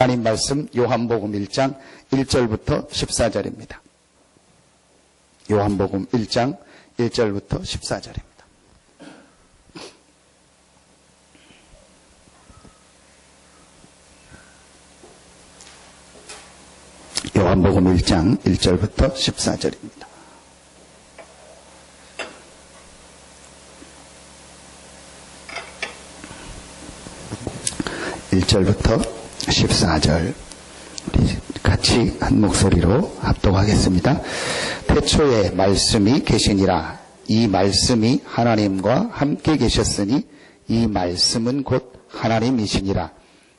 하나님 말씀 요한복음 1장 1절부터 14절입니다. 요한복음 1장 1절부터 14절입니다. 요한복음 1장 1절부터 14절입니다. (1절부터) 14절 우리 같이 한 목소리로 합독하겠습니다. 태초에 말씀이 계시니라. 이 말씀이 하나님과 함께 계셨으니 이 말씀은 곧 하나님이시니라.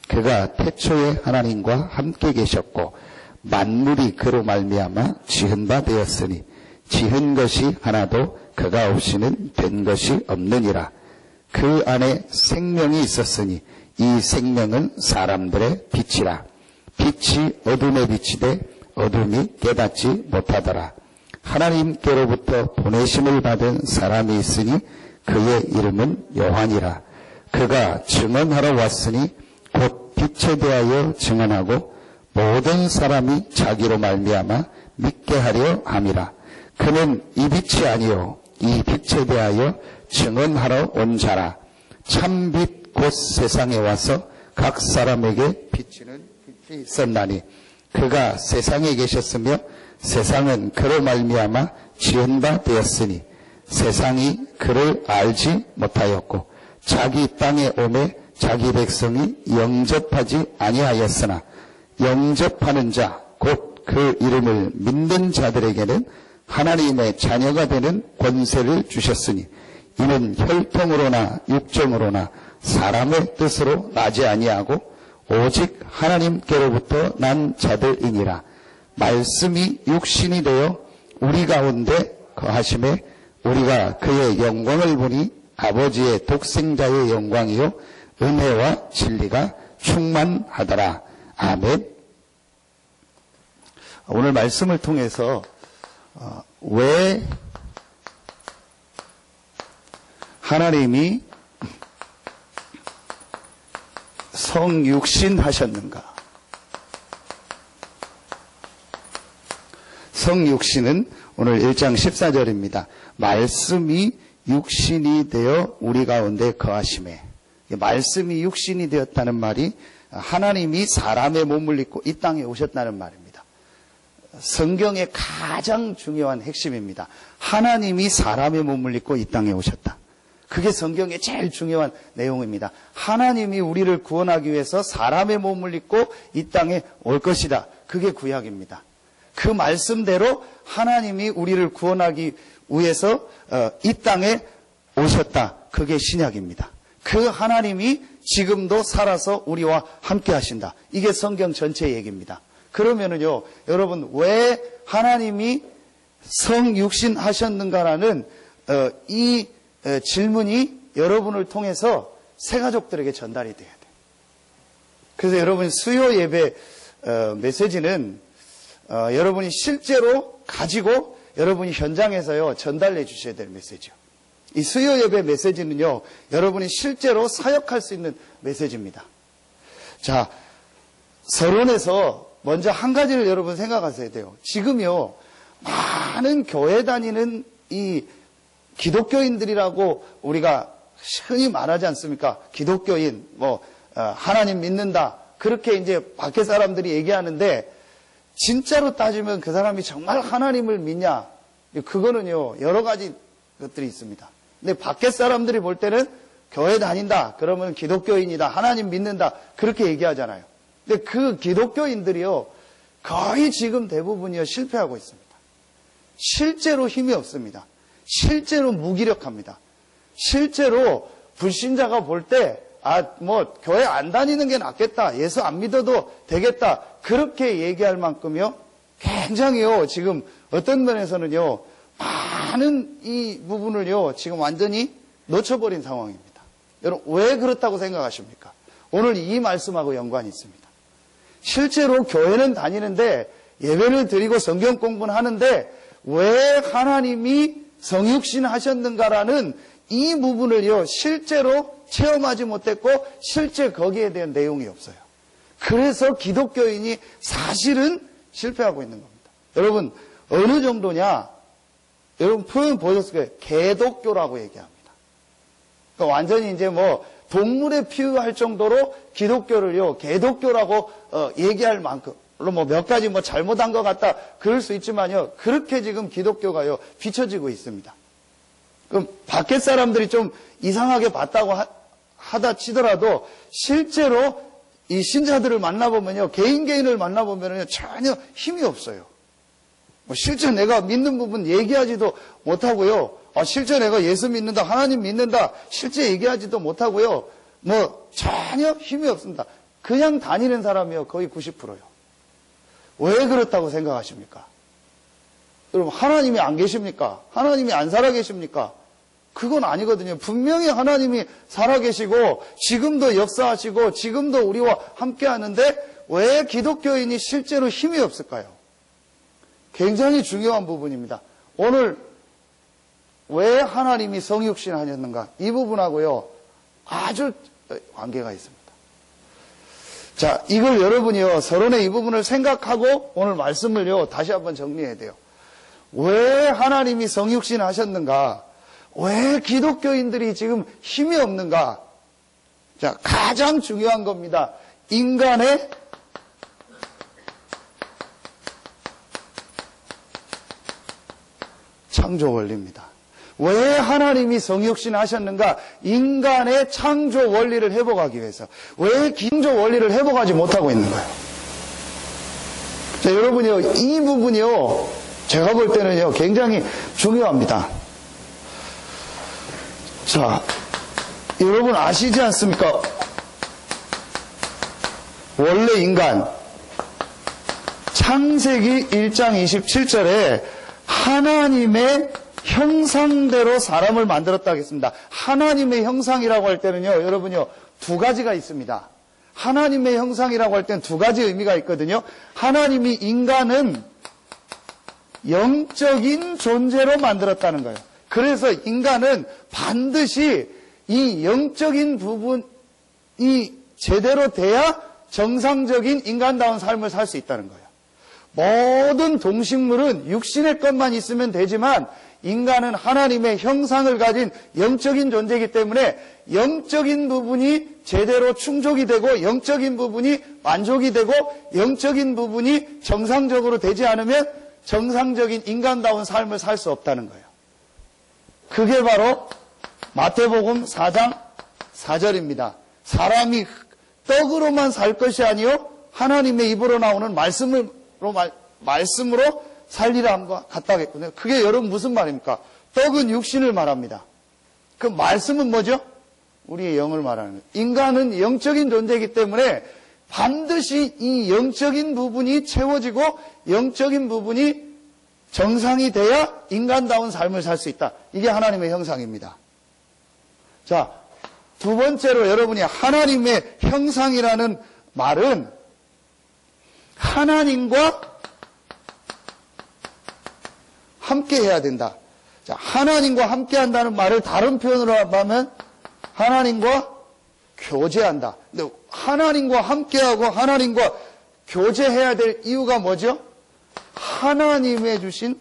그가 태초에 하나님과 함께 계셨고 만물이 그로 말미암아 지은 바 되었으니 지은 것이 하나도 그가 없이는 된 것이 없느니라. 그 안에 생명이 있었으니 이 생명은 사람들의 빛이라. 빛이 어둠에 비치되 어둠이 깨닫지 못하더라. 하나님께로부터 보내심을 받은 사람이 있으니 그의 이름은 요한이라. 그가 증언하러 왔으니 곧 빛에 대하여 증언하고 모든 사람이 자기로 말미암아 믿게 하려 함이라. 그는 이 빛이 아니요 이 빛에 대하여 증언하러 온 자라. 참빛 곧 세상에 와서 각 사람에게 비치는 빛이 있었나니 그가 세상에 계셨으며 세상은 그로 말미암아 지은 바 되었으니 세상이 그를 알지 못하였고 자기 땅에 오매 자기 백성이 영접하지 아니하였으나 영접하는 자 곧 그 이름을 믿는 자들에게는 하나님의 자녀가 되는 권세를 주셨으니 이는 혈통으로나 육정으로나 사람의 뜻으로 나지 아니하고 오직 하나님께로부터 난 자들이니라. 말씀이 육신이 되어 우리 가운데 거하심에 우리가 그의 영광을 보니 아버지의 독생자의 영광이요 은혜와 진리가 충만하더라. 아멘. 오늘 말씀을 통해서 왜 하나님이 성육신 하셨는가? 성육신은 오늘 1장 14절입니다. 말씀이 육신이 되어 우리 가운데 거하심에. 말씀이 육신이 되었다는 말이 하나님이 사람의 몸을 입고 이 땅에 오셨다는 말입니다. 성경의 가장 중요한 핵심입니다. 하나님이 사람의 몸을 입고 이 땅에 오셨다. 그게 성경의 제일 중요한 내용입니다. 하나님이 우리를 구원하기 위해서 사람의 몸을 입고 이 땅에 올 것이다. 그게 구약입니다. 그 말씀대로 하나님이 우리를 구원하기 위해서 이 땅에 오셨다. 그게 신약입니다. 그 하나님이 지금도 살아서 우리와 함께 하신다. 이게 성경 전체 얘기입니다. 그러면은요, 여러분 왜 하나님이 성육신 하셨는가라는 이 질문이 여러분을 통해서 새가족들에게 전달이 돼야 돼요. 그래서 여러분 수요 예배 메시지는 여러분이 실제로 가지고 여러분이 현장에서요 전달해 주셔야 될 메시지요. 이 수요 예배 메시지는요 여러분이 실제로 사역할 수 있는 메시지입니다. 자, 서론에서 먼저 한 가지를 여러분 생각하셔야 돼요. 지금요 많은 교회 다니는 이 기독교인들이라고 우리가 흔히 말하지 않습니까? 기독교인, 하나님 믿는다. 그렇게 이제 밖에 사람들이 얘기하는데, 진짜로 따지면 그 사람이 정말 하나님을 믿냐? 그거는요, 여러 가지 것들이 있습니다. 근데 밖에 사람들이 볼 때는 교회 다닌다. 그러면 기독교인이다. 하나님 믿는다. 그렇게 얘기하잖아요. 근데 그 기독교인들이요, 거의 지금 대부분이요, 실패하고 있습니다. 실제로 힘이 없습니다. 실제로 무기력합니다. 실제로 불신자가 볼 때, 교회 안 다니는 게 낫겠다. 예수 안 믿어도 되겠다. 그렇게 얘기할 만큼요, 굉장히요, 지금 어떤 면에서는요, 많은 이 부분을요, 지금 완전히 놓쳐버린 상황입니다. 여러분, 왜 그렇다고 생각하십니까? 오늘 이 말씀하고 연관이 있습니다. 실제로 교회는 다니는데, 예배를 드리고 성경 공부는 하는데, 왜 하나님이 성육신 하셨는가라는 이 부분을요, 실제로 체험하지 못했고, 실제 거기에 대한 내용이 없어요. 그래서 기독교인이 사실은 실패하고 있는 겁니다. 여러분, 어느 정도냐? 여러분, 표현 보셨을 거예요. 개독교라고 얘기합니다. 그러니까 완전히 이제 뭐, 동물에 비유할 정도로 기독교를요, 개독교라고 얘기할 만큼, 물론 뭐 몇 가지 뭐 잘못한 것 같다, 그럴 수 있지만요, 그렇게 지금 기독교가요, 비춰지고 있습니다. 그럼 밖에 사람들이 좀 이상하게 봤다고 하다 치더라도 실제로 이 신자들을 만나보면요, 개인을 만나보면요, 전혀 힘이 없어요. 실제 내가 믿는 부분 얘기하지도 못하고요, 실제 내가 예수 믿는다, 하나님 믿는다, 실제 얘기하지도 못하고요, 뭐 전혀 힘이 없습니다. 그냥 다니는 사람이요, 거의 90%요. 왜 그렇다고 생각하십니까? 여러분, 하나님이 안 계십니까? 하나님이 안 살아계십니까? 그건 아니거든요. 분명히 하나님이 살아계시고 지금도 역사하시고 지금도 우리와 함께 하는데 왜 기독교인이 실제로 힘이 없을까요? 굉장히 중요한 부분입니다. 오늘 왜 하나님이 성육신 하셨는가? 이 부분하고요, 아주 관계가 있습니다. 자, 이걸 여러분이요, 서론의 이 부분을 생각하고 오늘 말씀을요, 다시 한번 정리해야 돼요. 왜 하나님이 성육신 하셨는가? 왜 기독교인들이 지금 힘이 없는가? 자, 가장 중요한 겁니다. 인간의 창조 원리입니다. 왜 하나님이 성육신 하셨는가? 인간의 창조 원리를 회복하기 위해서. 왜 창조 원리를 회복하지 못하고 있는 거예요? 자, 여러분이요, 이 부분이요, 제가 볼 때는요, 굉장히 중요합니다. 자, 여러분 아시지 않습니까? 원래 인간, 창세기 1장 27절에 하나님의 형상대로 사람을 만들었다 하겠습니다. 하나님의 형상이라고 할 때는요, 여러분요, 두 가지가 있습니다. 하나님의 형상이라고 할 때는 두 가지 의미가 있거든요. 하나님이 인간은 영적인 존재로 만들었다는 거예요. 그래서 인간은 반드시 이 영적인 부분이 제대로 돼야 정상적인 인간다운 삶을 살 수 있다는 거예요. 모든 동식물은 육신의 것만 있으면 되지만 인간은 하나님의 형상을 가진 영적인 존재이기 때문에 영적인 부분이 제대로 충족이 되고 영적인 부분이 만족이 되고 영적인 부분이 정상적으로 되지 않으면 정상적인 인간다운 삶을 살 수 없다는 거예요. 그게 바로 마태복음 4장 4절입니다. 사람이 떡으로만 살 것이 아니요 하나님의 입으로 나오는 말씀으로 살리라 함과 같다겠군요. 그게 여러분 무슨 말입니까? 떡은 육신을 말합니다. 그 말씀은 뭐죠? 우리의 영을 말하는 거예요. 인간은 영적인 존재이기 때문에 반드시 이 영적인 부분이 채워지고 영적인 부분이 정상이 돼야 인간다운 삶을 살 수 있다. 이게 하나님의 형상입니다. 자, 두 번째로 여러분이 하나님의 형상이라는 말은 하나님과 함께 해야 된다. 자, 하나님과 함께 한다는 말을 다른 표현으로 하면 하나님과 교제한다. 근데 하나님과 함께하고 하나님과 교제해야 될 이유가 뭐죠? 하나님의 주신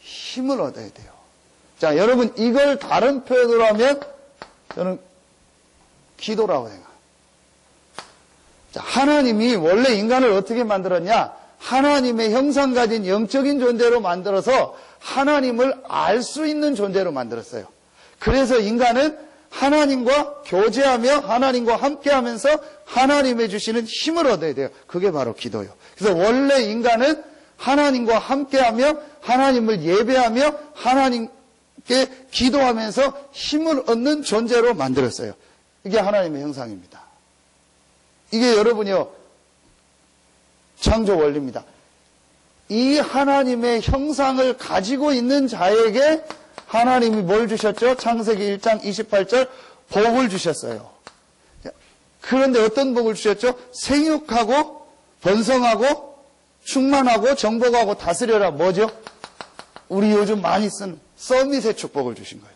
힘을 얻어야 돼요. 자, 여러분 이걸 다른 표현으로 하면 저는 기도라고 생각합니다. 자, 하나님이 원래 인간을 어떻게 만들었냐? 하나님의 형상 가진 영적인 존재로 만들어서 하나님을 알 수 있는 존재로 만들었어요. 그래서 인간은 하나님과 교제하며 하나님과 함께하면서 하나님의 주시는 힘을 얻어야 돼요. 그게 바로 기도예요. 그래서 원래 인간은 하나님과 함께하며 하나님을 예배하며 하나님께 기도하면서 힘을 얻는 존재로 만들었어요. 이게 하나님의 형상입니다. 이게 여러분이요, 창조 원리입니다. 이 하나님의 형상을 가지고 있는 자에게 하나님이 뭘 주셨죠? 창세기 1장 28절 복을 주셨어요. 그런데 어떤 복을 주셨죠? 생육하고 번성하고 충만하고 정복하고 다스려라. 뭐죠? 우리 요즘 많이 쓴 서밋의 축복을 주신 거예요.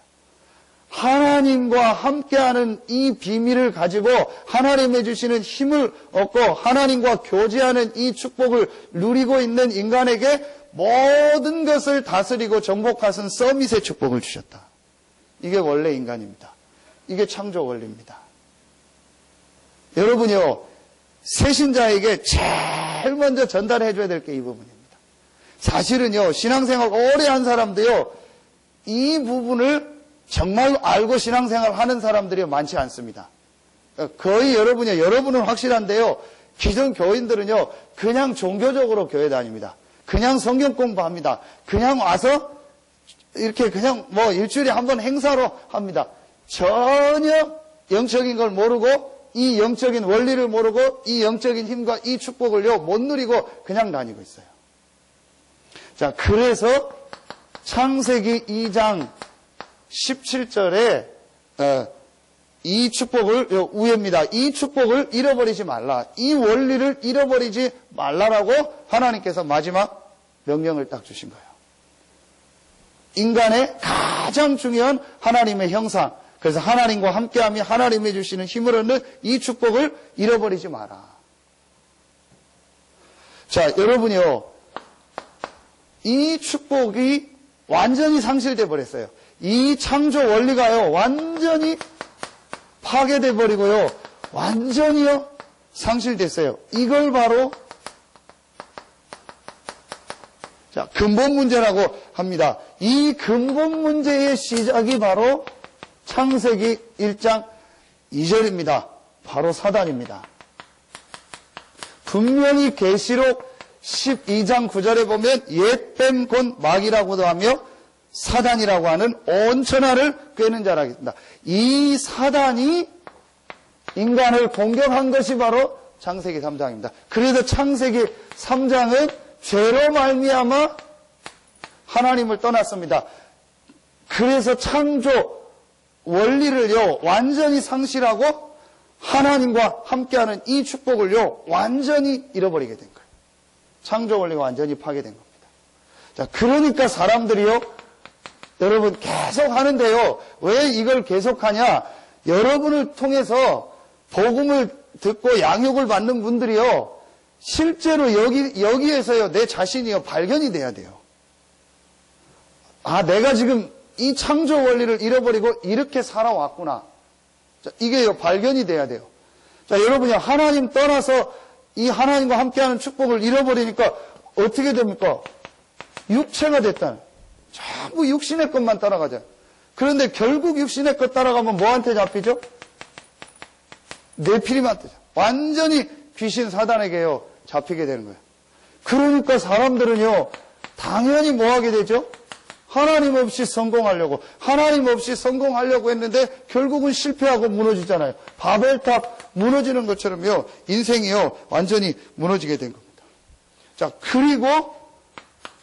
하나님과 함께하는 이 비밀을 가지고 하나님의 주시는 힘을 얻고 하나님과 교제하는 이 축복을 누리고 있는 인간에게 모든 것을 다스리고 정복하신 서밋의 축복을 주셨다. 이게 원래 인간입니다. 이게 창조 원리입니다. 여러분요, 새신자에게 제일 먼저 전달해 줘야 될 게 이 부분입니다. 사실은요, 신앙생활 오래 한 사람도요, 이 부분을 정말 알고 신앙생활 하는 사람들이 많지 않습니다. 거의 여러분은 확실한데요, 기존 교인들은요, 그냥 종교적으로 교회 다닙니다. 그냥 성경 공부합니다. 그냥 와서 이렇게 그냥 뭐 일주일에 한 번 행사로 합니다. 전혀 영적인 걸 모르고 이 영적인 원리를 모르고 이 영적인 힘과 이 축복을요 못 누리고 그냥 다니고 있어요. 자, 그래서 창세기 2장 17절에 이 축복을 위에입니다. 이 축복을 잃어버리지 말라. 이 원리를 잃어버리지 말라라고 하나님께서 마지막 명령을 딱 주신 거예요. 인간의 가장 중요한 하나님의 형상, 그래서 하나님과 함께하며 하나님이 주시는 힘을 얻는 이 축복을 잃어버리지 마라. 자, 여러분이요, 이 축복이 완전히 상실돼 버렸어요. 이 창조 원리가요 완전히 파괴돼 버리고요 완전히요 상실됐어요. 이걸 바로 자, 근본 문제라고 합니다. 이 근본 문제의 시작이 바로 창세기 1장 2절입니다. 바로 사단입니다. 분명히 계시록 12장 9절에 보면 옛뱀 곧 마귀라고도 하며 사단이라고 하는 온천하를 꿰는 자라고 했습니다. 이 사단이 인간을 공격한 것이 바로 창세기 3장입니다. 그래서 창세기 3장은 죄로 말미암아 하나님을 떠났습니다. 그래서 창조 원리를요 완전히 상실하고 하나님과 함께하는 이 축복을요 완전히 잃어버리게 된 거예요. 창조 원리가 완전히 파괴된 겁니다. 자, 그러니까 사람들이요 여러분 계속 하는데요. 왜 이걸 계속하냐? 여러분을 통해서 복음을 듣고 양육을 받는 분들이요. 실제로 여기에서요. 내 자신이요. 발견이 돼야 돼요. 아, 내가 지금 이 창조 원리를 잃어버리고 이렇게 살아왔구나. 자, 이게요. 발견이 돼야 돼요. 자, 여러분이 하나님 떠나서 이 하나님과 함께하는 축복을 잃어버리니까 어떻게 됩니까? 육체가 됐다는. 전부 육신의 것만 따라가죠. 그런데 결국 육신의 것 따라가면 뭐한테 잡히죠? 네피림한테 완전히 귀신 사단에게요 잡히게 되는 거예요. 그러니까 사람들은요 당연히 뭐 하게 되죠? 하나님 없이 성공하려고 했는데 결국은 실패하고 무너지잖아요. 바벨탑 무너지는 것처럼요 인생이요 완전히 무너지게 된 겁니다. 자, 그리고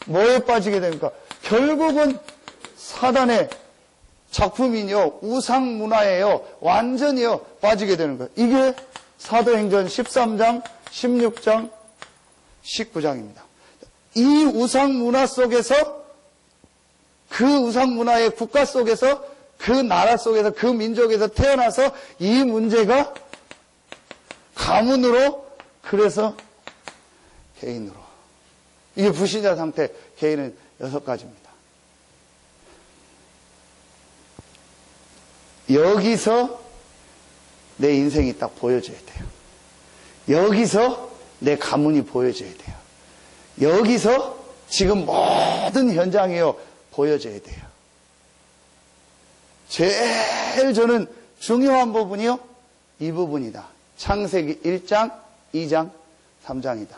뭐에 빠지게 됩니까? 결국은 사단의 작품이요 우상 문화에요 완전히요 빠지게 되는 거예요. 이게 사도행전 13장, 16장, 19장입니다. 이 우상 문화 속에서 그 우상 문화의 국가 속에서 그 나라 속에서 그 민족에서 태어나서 이 문제가 가문으로 그래서 개인으로 이게 불신자 상태 개인은 6가지입니다. 여기서 내 인생이 딱 보여져야 돼요. 여기서 내 가문이 보여져야 돼요. 여기서 지금 모든 현장이요 보여져야 돼요. 제일 저는 중요한 부분이요 이 부분이다. 창세기 1장, 2장, 3장이다.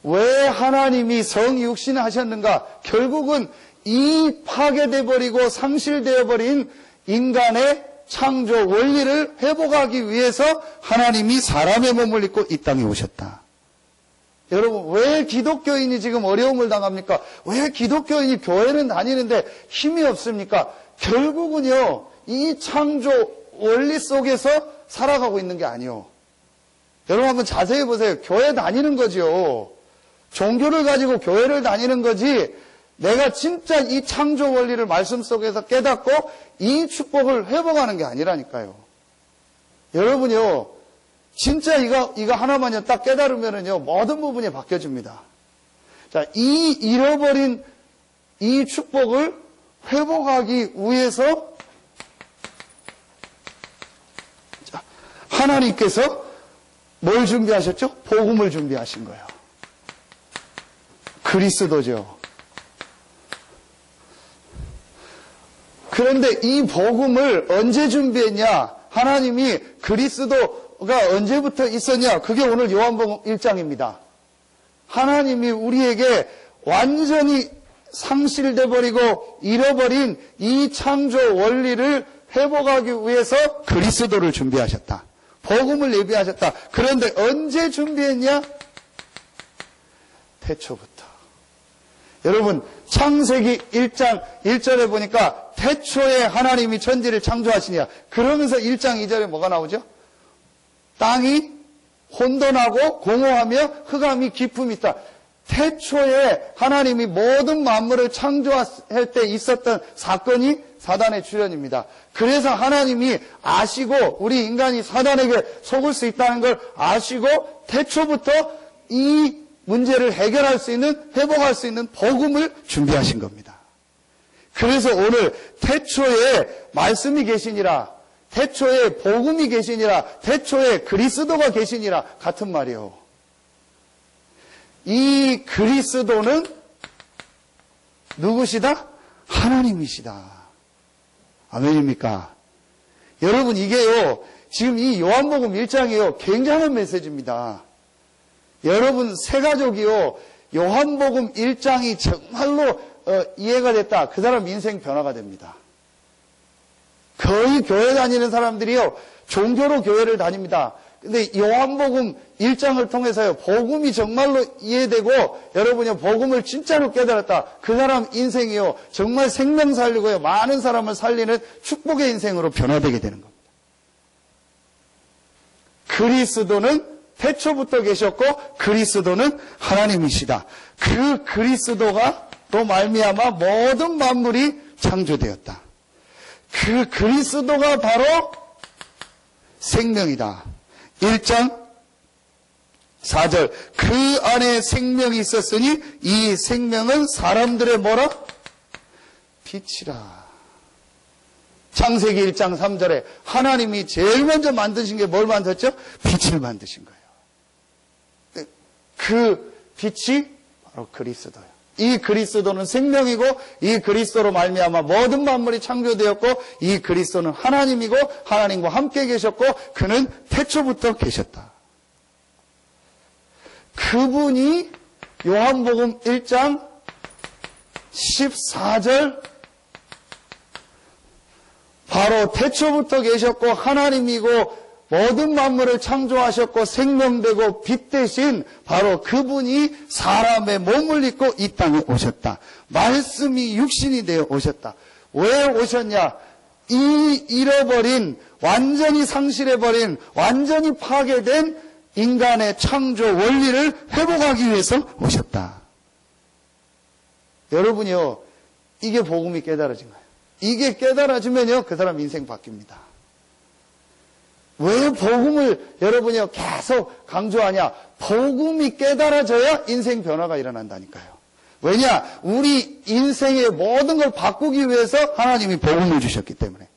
왜 하나님이 성육신을 하셨는가? 결국은 이 파괴돼 버리고 상실되어 버린 인간의 창조 원리를 회복하기 위해서 하나님이 사람의 몸을 입고 이 땅에 오셨다. 여러분, 왜 기독교인이 지금 어려움을 당합니까? 왜 기독교인이 교회는 다니는데 힘이 없습니까? 결국은요, 이 창조 원리 속에서 살아가고 있는 게 아니요. 여러분 한번 자세히 보세요. 교회 다니는 거죠. 종교를 가지고 교회를 다니는 거지, 내가 진짜 이 창조 원리를 말씀 속에서 깨닫고 이 축복을 회복하는 게 아니라니까요. 여러분요, 진짜 이거 하나만요 딱 깨달으면은요, 모든 부분이 바뀌어집니다. 자, 이 잃어버린 이 축복을 회복하기 위해서 하나님께서 뭘 준비하셨죠? 복음을 준비하신 거예요. 그리스도죠. 그런데 이 복음을 언제 준비했냐? 하나님이 그리스도가 언제부터 있었냐? 그게 오늘 요한복음 1장입니다. 하나님이 우리에게 완전히 상실돼 버리고 잃어버린 이 창조 원리를 회복하기 위해서 그리스도를 준비하셨다. 복음을 예비하셨다. 그런데 언제 준비했냐? 태초부터. 여러분, 창세기 1장 1절에 보니까 태초에 하나님이 천지를 창조하시냐. 그러면서 1장 2절에 뭐가 나오죠? 땅이 혼돈하고 공허하며 흑암이 깊음이 있다. 태초에 하나님이 모든 만물을 창조할 때 있었던 사건이 사단의 출현입니다. 그래서 하나님이 아시고 우리 인간이 사단에게 속을 수 있다는 걸 아시고 태초부터 이 문제를 해결할 수 있는, 회복할 수 있는 복음을 준비하신 겁니다. 그래서 오늘 태초에 말씀이 계시니라, 태초에 복음이 계시니라, 태초에 그리스도가 계시니라 같은 말이에요. 이 그리스도는 누구시다? 하나님이시다. 아멘입니까? 여러분, 이게요, 지금 이 요한복음 1장이요, 굉장한 메시지입니다. 여러분, 새가족이요, 요한복음 1장이 정말로 이해가 됐다. 그 사람 인생 변화가 됩니다. 거의 교회 다니는 사람들이요, 종교로 교회를 다닙니다. 근데 요한복음 1장을 통해서요, 복음이 정말로 이해되고, 여러분이 복음을 진짜로 깨달았다. 그 사람 인생이요, 정말 생명 살리고요, 많은 사람을 살리는 축복의 인생으로 변화되게 되는 겁니다. 그리스도는 태초부터 계셨고, 그리스도는 하나님이시다. 그 그리스도가 또 말미암아 모든 만물이 창조되었다. 그 그리스도가 바로 생명이다. 1장 4절, 그 안에 생명이 있었으니 이 생명은 사람들의 뭐라? 빛이라. 창세기 1장 3절에 하나님이 제일 먼저 만드신 게 뭘 만들었죠? 빛을 만드신 거예요. 그 빛이 바로 그리스도예요. 이 그리스도는 생명이고, 이 그리스도로 말미암아 모든 만물이 창조되었고, 이 그리스도는 하나님이고, 하나님과 함께 계셨고, 그는 태초부터 계셨다. 그분이 요한복음 1장 14절, 바로 태초부터 계셨고 하나님이고 모든 만물을 창조하셨고 생명되고 빛 대신 바로 그분이 사람의 몸을 입고 이 땅에 오셨다. 말씀이 육신이 되어 오셨다. 왜 오셨냐? 이 잃어버린, 완전히 상실해버린, 완전히 파괴된 인간의 창조 원리를 회복하기 위해서 오셨다. 여러분이요, 이게 복음이 깨달아진 거예요. 이게 깨달아지면요, 그 사람 인생 바뀝니다. 왜 복음을 여러분이요 계속 강조하냐? 복음이 깨달아져야 인생 변화가 일어난다니까요. 왜냐? 우리 인생의 모든 걸 바꾸기 위해서 하나님이 복음을 주셨기 때문에.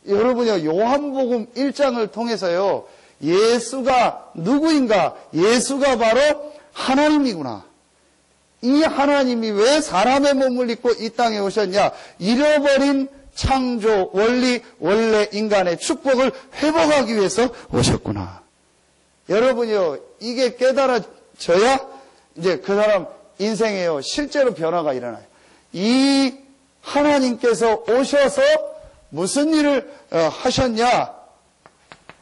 여러분이요, 요한복음 1장을 통해서요, 예수가 누구인가? 예수가 바로 하나님이구나. 이 하나님이 왜 사람의 몸을 입고 이 땅에 오셨냐? 잃어버린 창조 원리, 원래 인간의 축복을 회복하기 위해서 오셨구나. 여러분이요, 이게 깨달아져야 이제 그 사람 인생에요, 실제로 변화가 일어나요. 이 하나님께서 오셔서 무슨 일을 하셨냐?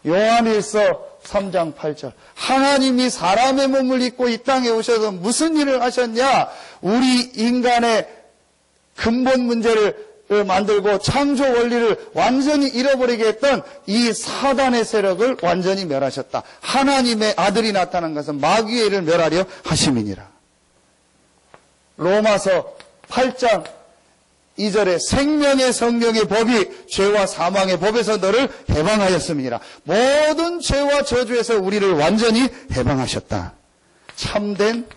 요한일서 3장 8절. 하나님이 사람의 몸을 입고 이 땅에 오셔서 무슨 일을 하셨냐? 우리 인간의 근본 문제를 만들고 창조 원리를 완전히 잃어버리게 했던 이 사단의 세력을 완전히 멸하셨다. 하나님의 아들이 나타난 것은 마귀의 일을 멸하려 하심이니라. 로마서 8장 2절에 생명의 성령의 법이 죄와 사망의 법에서 너를 해방하였음이니라. 모든 죄와 저주에서 우리를 완전히 해방하셨다. 참된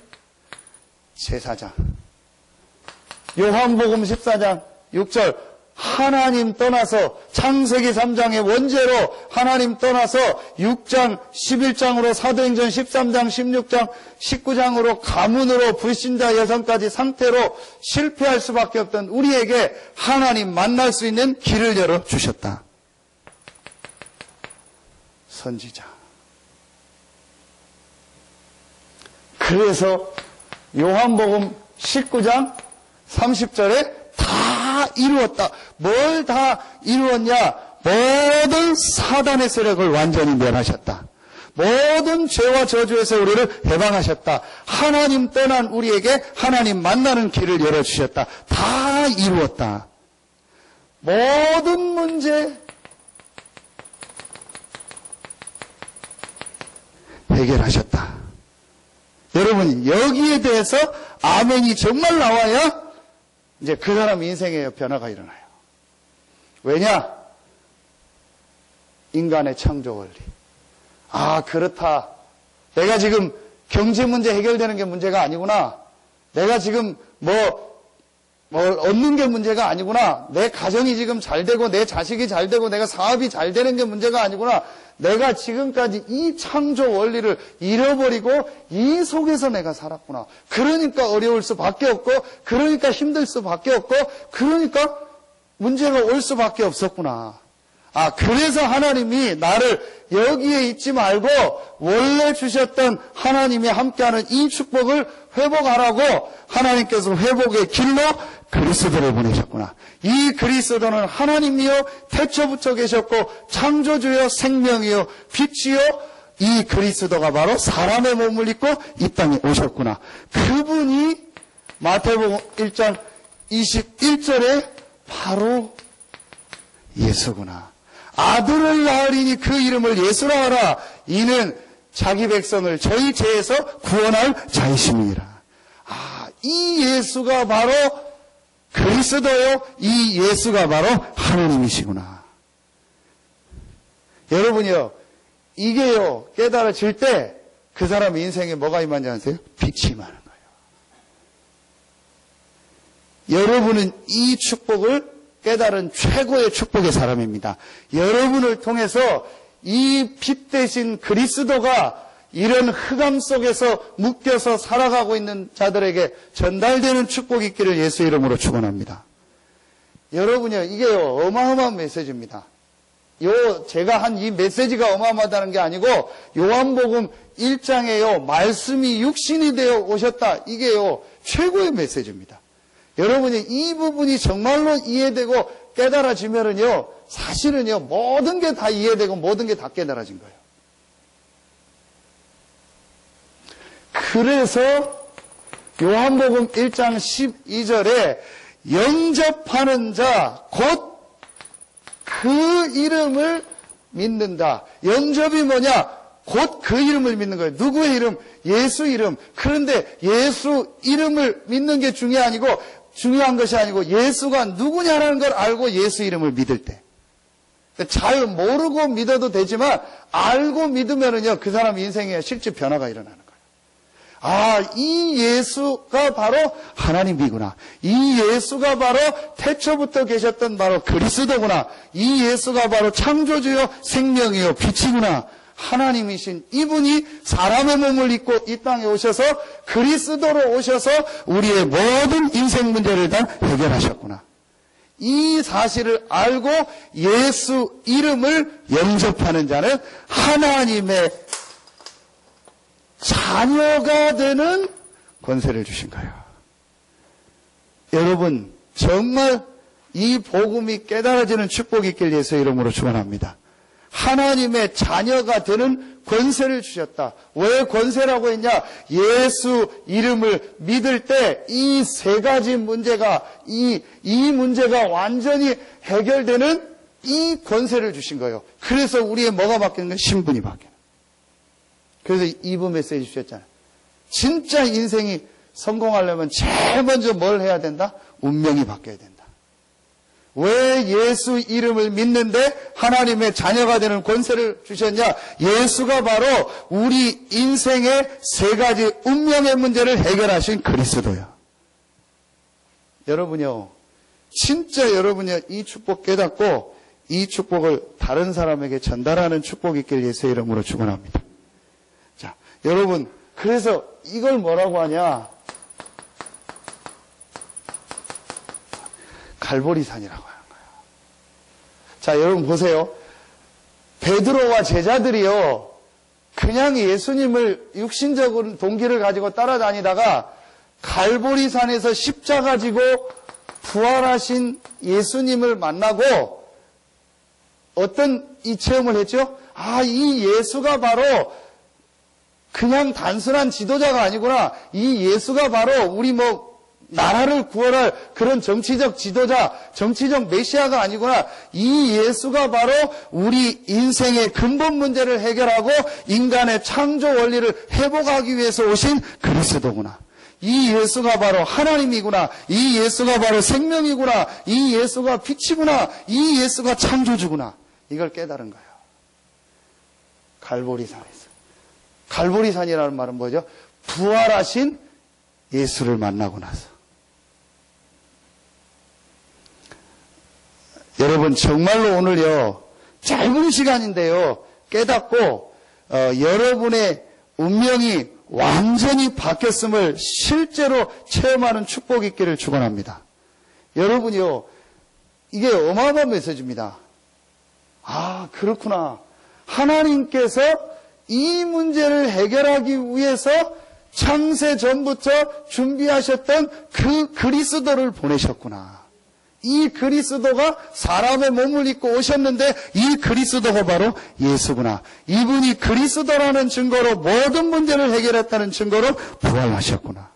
제사장. 요한복음 14장 6절 하나님 떠나서 창세기 3장의 원죄로 하나님 떠나서 6장 11장으로 사도행전 13장 16장 19장으로 가문으로 불신자 여성까지 상태로 실패할 수밖에 없던 우리에게 하나님 만날 수 있는 길을 열어주셨다. 선지자. 그래서 요한복음 19장 30절에 다 이루었다. 뭘 다 이루었냐? 모든 사단의 세력을 완전히 멸하셨다. 모든 죄와 저주에서 우리를 해방하셨다. 하나님 떠난 우리에게 하나님 만나는 길을 열어주셨다. 다 이루었다. 모든 문제 해결하셨다. 여러분, 여기에 대해서 아멘이 정말 나와야 이제 그 사람 인생에 변화가 일어나요. 왜냐? 인간의 창조 원리. 아, 그렇다. 내가 지금 경제 문제 해결되는 게 문제가 아니구나. 내가 지금 뭘 얻는 게 문제가 아니구나. 내 가정이 지금 잘 되고 내 자식이 잘 되고 내가 사업이 잘 되는 게 문제가 아니구나. 내가 지금까지 이 창조 원리를 잃어버리고 이 속에서 내가 살았구나. 그러니까 어려울 수밖에 없고 그러니까 힘들 수밖에 없고 그러니까 문제가 올 수밖에 없었구나. 아, 그래서 하나님이 나를 여기에 있지 말고 원래 주셨던 하나님이 함께하는 이 축복을 회복하라고 하나님께서 회복의 길로 그리스도를 보내셨구나. 이 그리스도는 하나님이요 태초부터 계셨고 창조주요 생명이요 빛이요 이 그리스도가 바로 사람의 몸을 입고 이 땅에 오셨구나. 그분이 마태복음 1장 21절에 바로 예수구나. 아들을 낳으리니 그 이름을 예수라 하라. 이는 자기 백성을 저희 죄에서 구원할 자이심이니라. 아, 이 예수가 바로 그리스도요. 이 예수가 바로 하나님이시구나. 여러분이요, 이게요 깨달아질 때 그 사람 인생에 뭐가 임한지 아세요? 빛이 임하는 거예요. 여러분은 이 축복을 깨달은 최고의 축복의 사람입니다. 여러분을 통해서 이 빛 대신 그리스도가 이런 흑암 속에서 묶여서 살아가고 있는 자들에게 전달되는 축복이 있기를 예수 이름으로 축원합니다. 여러분이요, 이게요 어마어마한 메시지입니다. 제가 한 이 메시지가 어마어마하다는 게 아니고 요한복음 1장에요 말씀이 육신이 되어 오셨다. 이게요 최고의 메시지입니다. 여러분이 이 부분이 정말로 이해되고 깨달아지면은요, 사실은요, 모든 게 다 이해되고 모든 게 다 깨달아진 거예요. 그래서 요한복음 1장 12절에 영접하는 자, 곧 그 이름을 믿는다. 영접이 뭐냐? 곧 그 이름을 믿는 거예요. 누구의 이름? 예수 이름. 그런데 예수 이름을 믿는 게 중요한 것이 아니고 예수가 누구냐라는 걸 알고 예수 이름을 믿을 때. 잘 모르고 믿어도 되지만 알고 믿으면은요, 그 사람 인생에 실제 변화가 일어나는 거예요. 아, 이 예수가 바로 하나님이구나. 이 예수가 바로 태초부터 계셨던 바로 그리스도구나. 이 예수가 바로 창조주요 생명이요 빛이구나. 하나님이신 이분이 사람의 몸을 입고 이 땅에 오셔서 그리스도로 오셔서 우리의 모든 인생 문제를 다 해결하셨구나. 이 사실을 알고 예수 이름을 영접하는 자는 하나님의 자녀가 되는 권세를 주신 거예요. 여러분, 정말 이 복음이 깨달아지는 축복이 있길 예수 이름으로 축원합니다. 하나님의 자녀가 되는 권세를 주셨다. 왜 권세라고 했냐? 예수 이름을 믿을 때 이 세 가지 문제가 이 문제가 완전히 해결되는 이 권세를 주신 거예요. 그래서 우리의 뭐가 바뀌는 거예요? 신분이 바뀌는 거예요. 그래서 2부 메시지 주셨잖아요. 진짜 인생이 성공하려면 제일 먼저 뭘 해야 된다? 운명이 바뀌어야 된다. 왜 예수 이름을 믿는데 하나님의 자녀가 되는 권세를 주셨냐? 예수가 바로 우리 인생의 세 가지 운명의 문제를 해결하신 그리스도요. 여러분요, 진짜 여러분이 이 축복 깨닫고 이 축복을 다른 사람에게 전달하는 축복이 있길 예수의 이름으로 축원합니다. 자, 여러분, 그래서 이걸 뭐라고 하냐? 갈보리산이라고 하는 거예요. 자, 여러분 보세요. 베드로와 제자들이요, 그냥 예수님을 육신적인 동기를 가지고 따라다니다가 갈보리산에서 십자가 지고 부활하신 예수님을 만나고 어떤 이 체험을 했죠? 아, 이 예수가 바로 그냥 단순한 지도자가 아니구나. 이 예수가 바로 우리 나라를 구원할 그런 정치적 지도자, 정치적 메시아가 아니구나. 이 예수가 바로 우리 인생의 근본 문제를 해결하고 인간의 창조 원리를 회복하기 위해서 오신 그리스도구나. 이 예수가 바로 하나님이구나. 이 예수가 바로 생명이구나. 이 예수가 빛이구나. 이 예수가 창조주구나. 이걸 깨달은 거예요. 갈보리산에서. 갈보리산이라는 말은 뭐죠? 부활하신 예수를 만나고 나서. 여러분, 정말로 오늘요, 짧은 시간인데요, 깨닫고 여러분의 운명이 완전히 바뀌었음을 실제로 체험하는 축복이 있기를 축원합니다. 여러분이요, 이게 어마어마한 메시지입니다. 아, 그렇구나. 하나님께서 이 문제를 해결하기 위해서 창세 전부터 준비하셨던 그 그리스도를 보내셨구나. 이 그리스도가 사람의 몸을 입고 오셨는데 이 그리스도가 바로 예수구나. 이분이 그리스도라는 증거로 모든 문제를 해결했다는 증거로 부활하셨구나.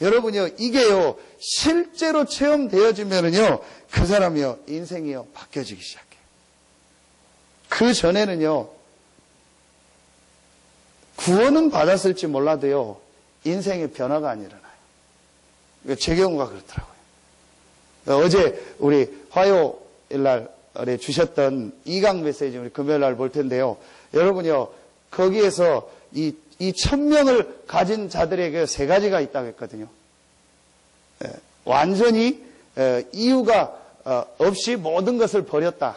여러분요, 이게요, 실제로 체험되어지면은요, 그 사람이요, 인생이요, 바뀌어지기 시작해요. 그 전에는요, 구원은 받았을지 몰라도요, 인생의 변화가 안 일어나요. 제 경우가 그렇더라고요. 어제 우리 화요일날에 주셨던 2강 메시지 우리 금요일날 볼 텐데요. 여러분요, 거기에서 이 1000명을 가진 자들에게 세 가지가 있다고 했거든요. 완전히 이유가 없이 모든 것을 버렸다.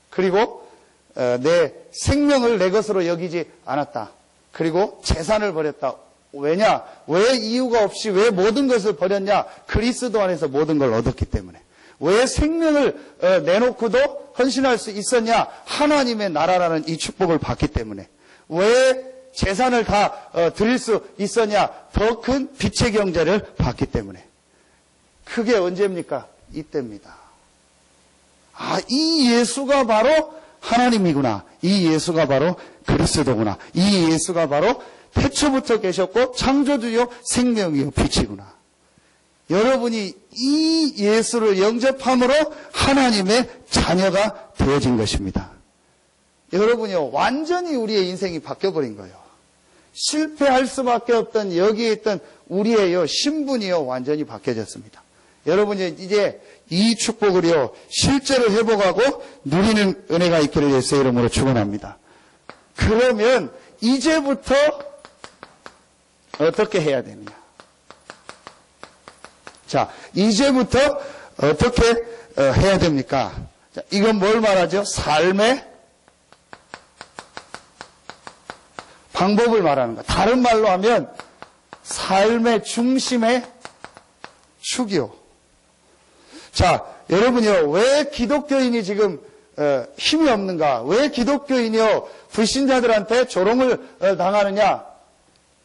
그리고 내 생명을 내 것으로 여기지 않았다. 그리고 재산을 버렸다. 왜냐? 왜 이유가 없이 왜 모든 것을 버렸냐? 그리스도 안에서 모든 걸 얻었기 때문에. 왜 생명을 내놓고도 헌신할 수 있었냐? 하나님의 나라라는 이 축복을 받기 때문에. 왜 재산을 다 드릴 수 있었냐? 더 큰 빛의 경제를 받기 때문에. 그게 언제입니까? 이때입니다. 아, 이 예수가 바로 하나님이구나. 이 예수가 바로 그리스도구나. 이 예수가 바로 태초부터 계셨고 창조주요 생명이요 빛이구나. 여러분이 이 예수를 영접함으로 하나님의 자녀가 되어진 것입니다. 여러분이요, 완전히 우리의 인생이 바뀌어버린 거예요. 실패할 수밖에 없던 여기에 있던 우리의 신분이요, 완전히 바뀌어졌습니다. 여러분이 이제 이 축복을요, 실제로 회복하고 누리는 은혜가 있기를 예수의 이름으로 축원합니다. 그러면 이제부터 어떻게 해야 되느냐? 자, 이제부터 어떻게 해야 됩니까? 자, 이건 뭘 말하죠? 삶의 방법을 말하는 거. 다른 말로 하면 삶의 중심의 축이요. 자, 여러분이요, 왜 기독교인이 지금 힘이 없는가? 왜 기독교인이요, 불신자들한테 조롱을 당하느냐?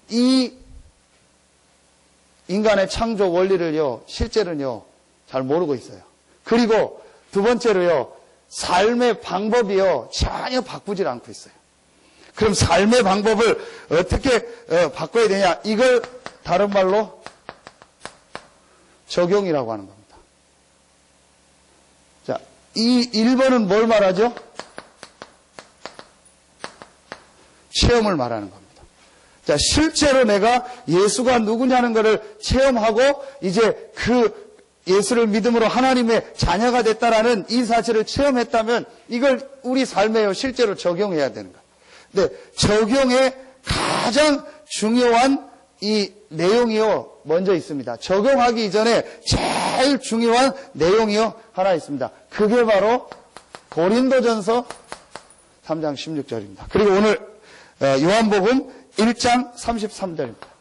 이 인간의 창조 원리를요, 실제로는요, 잘 모르고 있어요. 그리고 두 번째로요, 삶의 방법이요, 전혀 바꾸질 않고 있어요. 그럼 삶의 방법을 어떻게 바꿔야 되냐? 이걸 다른 말로 적용이라고 하는 겁니다. 자, 이 1번은 뭘 말하죠? 체험을 말하는 겁니다. 자, 실제로 내가 예수가 누구냐는 것을 체험하고 이제 그 예수를 믿음으로 하나님의 자녀가 됐다라는 이 사실을 체험했다면 이걸 우리 삶에 실제로 적용해야 되는 거예요. 근데 적용의 가장 중요한 이 내용이요 먼저 있습니다. 적용하기 이전에 제일 중요한 내용이요 하나 있습니다. 그게 바로 고린도전서 3장 16절입니다. 그리고 오늘 요한복음 1장 33절입니다.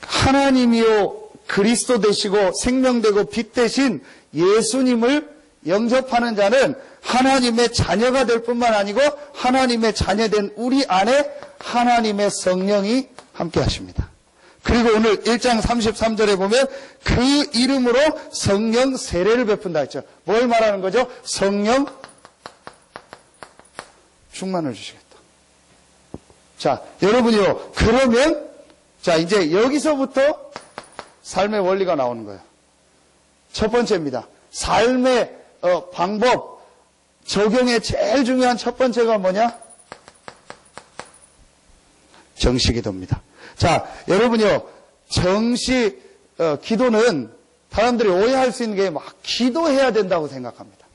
하나님이요 그리스도 되시고 생명되고 빛 되신 예수님을 영접하는 자는 하나님의 자녀가 될 뿐만 아니고 하나님의 자녀된 우리 안에 하나님의 성령이 함께 하십니다. 그리고 오늘 1장 33절에 보면 그 이름으로 성령 세례를 베푼다 했죠. 뭘 말하는 거죠? 성령 충만을 주시겠다. 자, 여러분이요. 그러면 자, 이제 여기서부터 삶의 원리가 나오는 거예요. 첫 번째입니다. 삶의 방법, 적용의 제일 중요한 첫 번째가 뭐냐? 정시기도입니다. 자, 여러분요, 기도는 사람들이 오해할 수 있는 게 막 기도해야 된다고 생각합니다.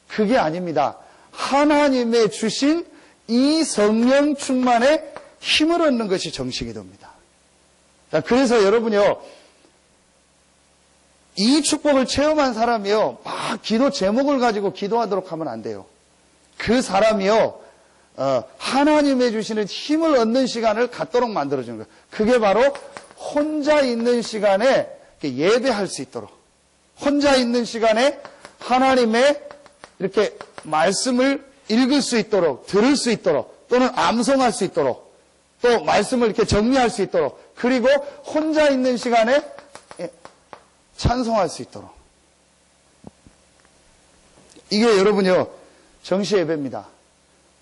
그게 아닙니다. 하나님의 주신 이 성령 충만에 힘을 얻는 것이 정시기도입니다. 자, 그래서 여러분요, 이 축복을 체험한 사람이요, 막 기도 제목을 가지고 기도하도록 하면 안 돼요. 그 사람이요, 하나님의 주시는 힘을 얻는 시간을 갖도록 만들어주는 거예요. 그게 바로 혼자 있는 시간에 예배할 수 있도록, 혼자 있는 시간에 하나님의 이렇게 말씀을 읽을 수 있도록, 들을 수 있도록, 또는 암송할 수 있도록, 또 말씀을 이렇게 정리할 수 있도록, 그리고 혼자 있는 시간에 찬송할 수 있도록. 이게 여러분요, 정시 예배입니다.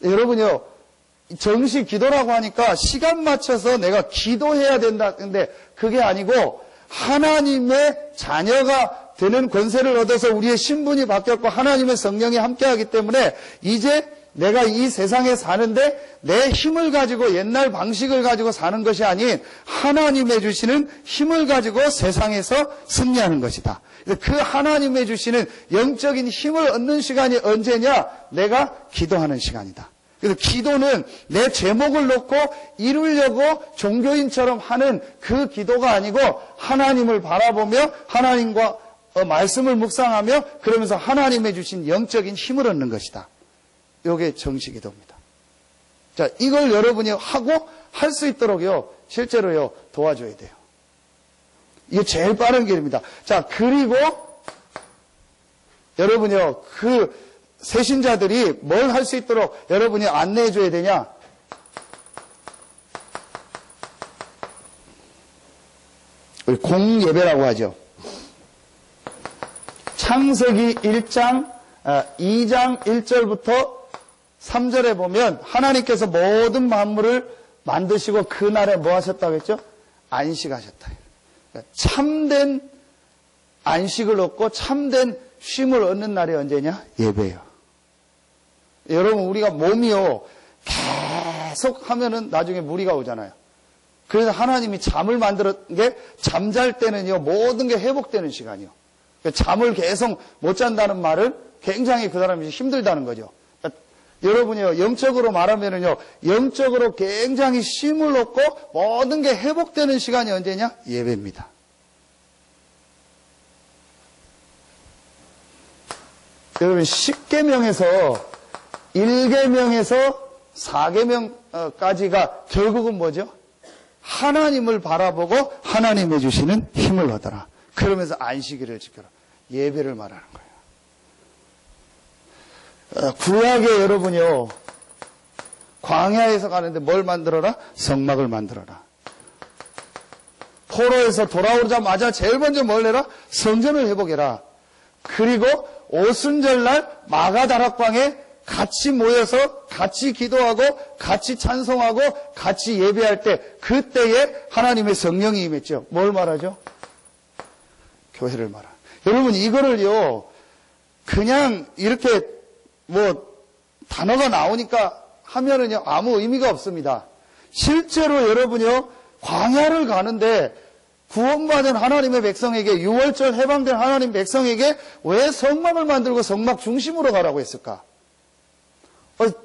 여러분요, 정시 기도라고 하니까 시간 맞춰서 내가 기도해야 된다. 근데 그게 아니고 하나님의 자녀가 되는 권세를 얻어서 우리의 신분이 바뀌었고 하나님의 성령이 함께하기 때문에 이제 내가 이 세상에 사는데 내 힘을 가지고 옛날 방식을 가지고 사는 것이 아닌 하나님의 주시는 힘을 가지고 세상에서 승리하는 것이다. 그 하나님의 주시는 영적인 힘을 얻는 시간이 언제냐? 내가 기도하는 시간이다. 그래서 기도는 내 제목을 놓고 이루려고 종교인처럼 하는 그 기도가 아니고 하나님을 바라보며 하나님과 말씀을 묵상하며 그러면서 하나님의 주신 영적인 힘을 얻는 것이다. 이게 정시기도입니다. 자, 이걸 여러분이 하고 할 수 있도록요, 실제로요, 도와줘야 돼요. 이게 제일 빠른 길입니다. 자, 그리고 여러분이요, 그 새신자들이 뭘 할 수 있도록 여러분이 안내해 줘야 되냐? 우리 공예배라고 하죠. 창세기 1장 2장 1절부터 3절에 보면 하나님께서 모든 만물을 만드시고 그날에 뭐 하셨다고 했죠? 안식하셨다. 참된 안식을 얻고 참된 쉼을 얻는 날이 언제냐? 예배예요. 여러분, 우리가 몸이요, 계속 하면은 나중에 무리가 오잖아요. 그래서 하나님이 잠을 만들었 게 잠잘 때는요, 모든 게 회복되는 시간이요. 잠을 계속 못 잔다는 말은 굉장히 그 사람이 힘들다는 거죠. 여러분이요, 영적으로 말하면은요, 영적으로 굉장히 쉼을 얻고 모든 게 회복되는 시간이 언제냐? 예배입니다. 여러분, 10계명에서 1계명에서 4계명까지가 결국은 뭐죠? 하나님을 바라보고 하나님의 주시는 힘을 얻어라. 그러면서 안식일을 지켜라. 예배를 말하는 거예요. 구약에 여러분이요, 광야에서 가는데 뭘 만들어라? 성막을 만들어라. 포로에서 돌아오자마자 제일 먼저 뭘 해라? 성전을 회복해라. 그리고 오순절날 마가다락방에 같이 모여서 같이 기도하고 같이 찬송하고 같이 예배할 때 그때에 하나님의 성령이 임했죠. 뭘 말하죠? 교회를 말하. 여러분, 이거를요, 그냥 이렇게 단어가 나오니까 하면은요, 아무 의미가 없습니다. 실제로 여러분요, 광야를 가는데 구원받은 하나님의 백성에게, 6월절 해방된 하나님 백성에게 왜 성막을 만들고 성막 중심으로 가라고 했을까?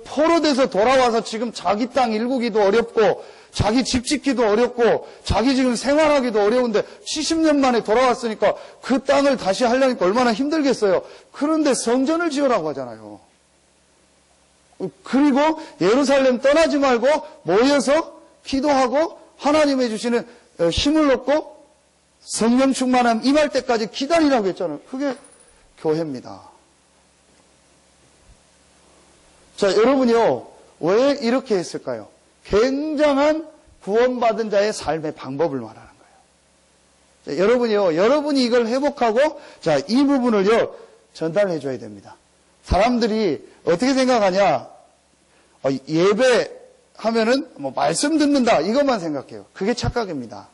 포로돼서 돌아와서 지금 자기 땅 일구기도 어렵고, 자기 집 짓기도 어렵고, 자기 지금 생활하기도 어려운데 70년 만에 돌아왔으니까 그 땅을 다시 하려니까 얼마나 힘들겠어요. 그런데 성전을 지으라고 하잖아요. 그리고 예루살렘 떠나지 말고 모여서 기도하고 하나님의 주시는 힘을 얻고 성령 충만함 임할 때까지 기다리라고 했잖아요. 그게 교회입니다. 자, 여러분이요, 왜 이렇게 했을까요? 굉장한 구원받은 자의 삶의 방법을 말하는 거예요. 자, 여러분이요, 여러분이 이걸 회복하고, 자, 이 부분을요, 전달해 줘야 됩니다. 사람들이 어떻게 생각하냐? 예배하면은 말씀 듣는다, 이것만 생각해요. 그게 착각입니다.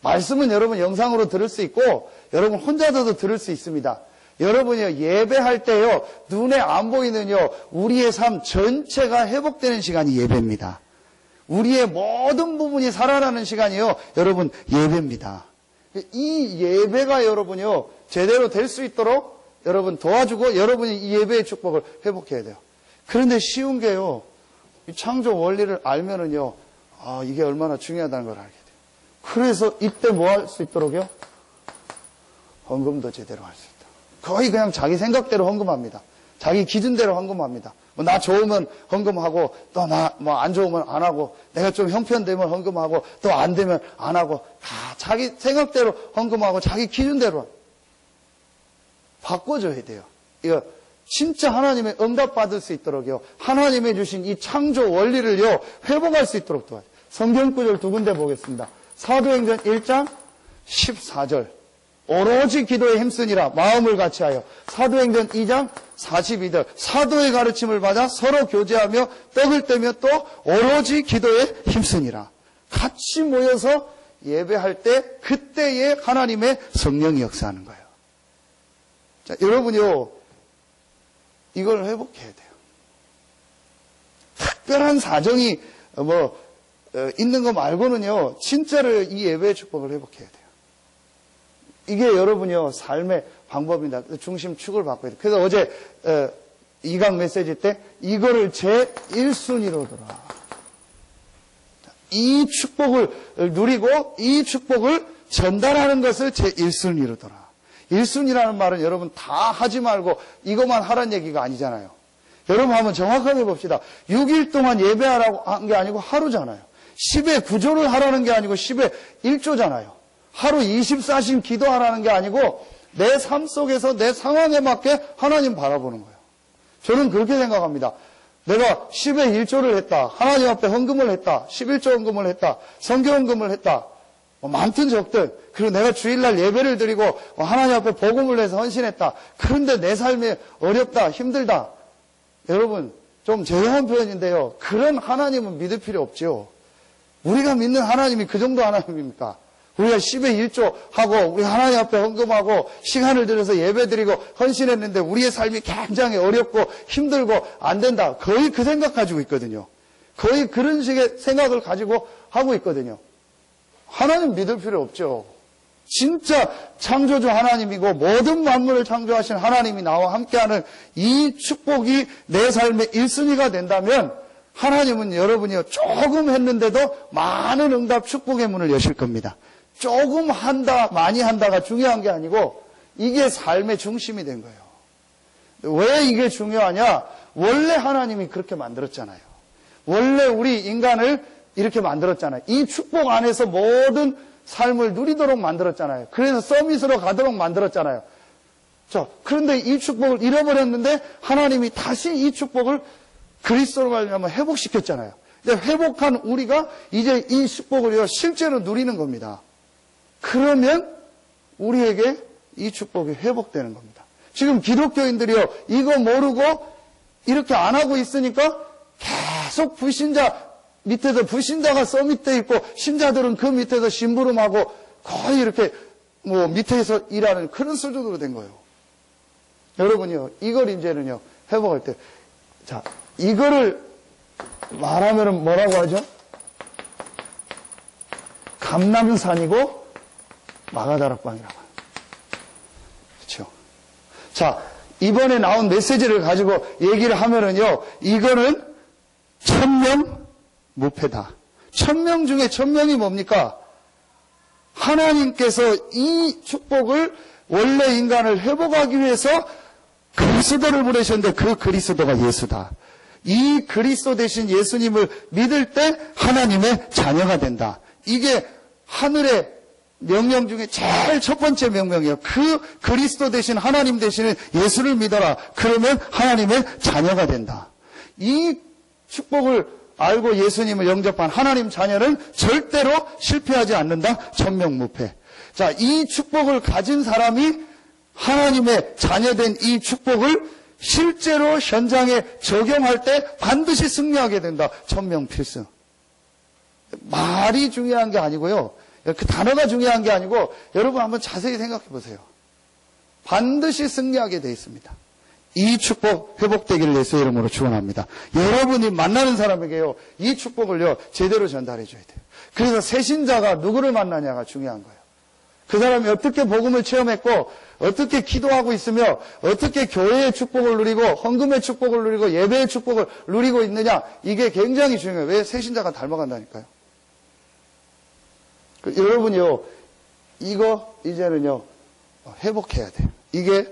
말씀은 여러분 영상으로 들을 수 있고, 여러분 혼자서도 들을 수 있습니다. 여러분이요, 예배할 때요, 눈에 안 보이는요, 우리의 삶 전체가 회복되는 시간이 예배입니다. 우리의 모든 부분이 살아나는 시간이요, 여러분, 예배입니다. 이 예배가 여러분이요, 제대로 될 수 있도록 여러분 도와주고, 여러분이 이 예배의 축복을 회복해야 돼요. 그런데 쉬운 게요, 이 창조 원리를 알면은요, 이게 얼마나 중요하다는 걸 알게 돼요. 그래서 이때 뭐 할 수 있도록요? 헌금도 제대로 할 수 있다. 거의 그냥 자기 생각대로 헌금합니다. 자기 기준대로 헌금합니다. 나 좋으면 헌금하고, 또 나 안 좋으면 안 하고, 내가 좀 형편되면 헌금하고, 또 안 되면 안 하고, 다 자기 생각대로 헌금하고, 자기 기준대로 바꿔줘야 돼요. 이거 진짜 하나님의 응답 받을 수 있도록요, 하나님의 주신 이 창조 원리를요, 회복할 수 있도록 도와줘요. 성경 구절 두 군데 보겠습니다. 사도행전 1장 14절. 오로지 기도에 힘쓰니라 마음을 같이하여. 사도행전 2장 42절. 사도의 가르침을 받아 서로 교제하며 떡을 떼며 또 오로지 기도에 힘쓰니라. 같이 모여서 예배할 때 그때에 하나님의 성령이 역사하는 거예요. 자, 여러분요, 이걸 회복해야 돼요. 특별한 사정이 있는 거 말고는요, 진짜로 이 예배의 축복을 회복해야 돼요. 이게 여러분이요, 삶의 방법입니다. 중심축을 바꿔야 돼요. 그래서 어제 2강 메시지 때 이거를 제1순위로 들어. 이 축복을 누리고 이 축복을 전달하는 것을 제1순위로 들어. 1순위라는 말은 여러분 다 하지 말고 이것만 하라는 얘기가 아니잖아요. 여러분 한번 정확하게 봅시다. 6일 동안 예배하라고 한 게 아니고 하루잖아요. 10의 9조를 하라는 게 아니고 10의 1조잖아요. 하루 24시간 기도하라는 게 아니고 내 삶 속에서 내 상황에 맞게 하나님 바라보는 거예요. 저는 그렇게 생각합니다. 내가 10의 1조를 했다. 하나님 앞에 헌금을 했다. 11조 헌금을 했다. 성교 헌금을 했다. 많든 적든. 그리고 내가 주일날 예배를 드리고 하나님 앞에 복음을 내서 헌신했다. 그런데 내 삶이 어렵다. 힘들다. 여러분, 좀 죄송한 표현인데요. 그런 하나님은 믿을 필요 없죠. 우리가 믿는 하나님이 그 정도 하나님입니까? 우리가 10의 1조 하고 우리 하나님 앞에 헌금하고 시간을 들여서 예배드리고 헌신했는데 우리의 삶이 굉장히 어렵고 힘들고 안 된다. 거의 그 생각 가지고 있거든요. 거의 그런 식의 생각을 가지고 하고 있거든요. 하나님 믿을 필요 없죠. 진짜 창조주 하나님이고 모든 만물을 창조하신 하나님이 나와 함께하는 이 축복이 내 삶의 1순위가 된다면 하나님은 여러분이요, 조금 했는데도 많은 응답 축복의 문을 여실 겁니다. 조금 한다, 많이 한다가 중요한 게 아니고 이게 삶의 중심이 된 거예요. 왜 이게 중요하냐? 원래 하나님이 그렇게 만들었잖아요. 원래 우리 인간을 이렇게 만들었잖아요. 이 축복 안에서 모든 삶을 누리도록 만들었잖아요. 그래서 서밋으로 가도록 만들었잖아요. 자, 그런데 이 축복을 잃어버렸는데 하나님이 다시 이 축복을 그리스도로 말미암아 회복시켰잖아요. 이제 회복한 우리가 이제 이 축복을 실제로 누리는 겁니다. 그러면 우리에게 이 축복이 회복되는 겁니다. 지금 기독교인들이요, 이거 모르고 이렇게 안 하고 있으니까 계속 불신자 밑에서 불신자가 서밋돼 있고 신자들은 그 밑에서 심부름하고 거의 이렇게 밑에서 일하는 그런 수준으로 된 거예요. 여러분이요, 이걸 이제는요, 회복할 때, 자, 이거를 말하면 뭐라고 하죠? 감람산이고 마가다락방이라고 합니다. 그렇죠? 자, 이번에 나온 메시지를 가지고 얘기를 하면은요, 이거는 천명무패다. 1000명 중에 1000명이 뭡니까? 하나님께서 이 축복을 원래 인간을 회복하기 위해서 그리스도를 보내셨는데 그 그리스도가 예수다. 이 그리스도 대신 예수님을 믿을 때 하나님의 자녀가 된다. 이게 하늘의 명령 중에 제일 첫 번째 명령이에요. 그 그리스도 대신 하나님 대신에 예수를 믿어라. 그러면 하나님의 자녀가 된다. 이 축복을 알고 예수님을 영접한 하나님 자녀는 절대로 실패하지 않는다. 천명무패. 자, 이 축복을 가진 사람이 하나님의 자녀된 이 축복을 실제로 현장에 적용할 때 반드시 승리하게 된다. 천명필승. 말이 중요한 게 아니고요. 그 단어가 중요한 게 아니고 여러분 한번 자세히 생각해 보세요. 반드시 승리하게 되어 있습니다. 이 축복 회복되기를 예수의 이름으로 축원합니다. 여러분이 만나는 사람에게요, 이 축복을요 제대로 전달해 줘야 돼요. 그래서 새신자가 누구를 만나냐가 중요한 거예요. 그 사람이 어떻게 복음을 체험했고 어떻게 기도하고 있으며 어떻게 교회의 축복을 누리고 헌금의 축복을 누리고 예배의 축복을 누리고 있느냐, 이게 굉장히 중요해요. 왜? 새신자가 닮아간다니까요. 여러분이요, 이거 이제는요 회복해야 돼요. 이게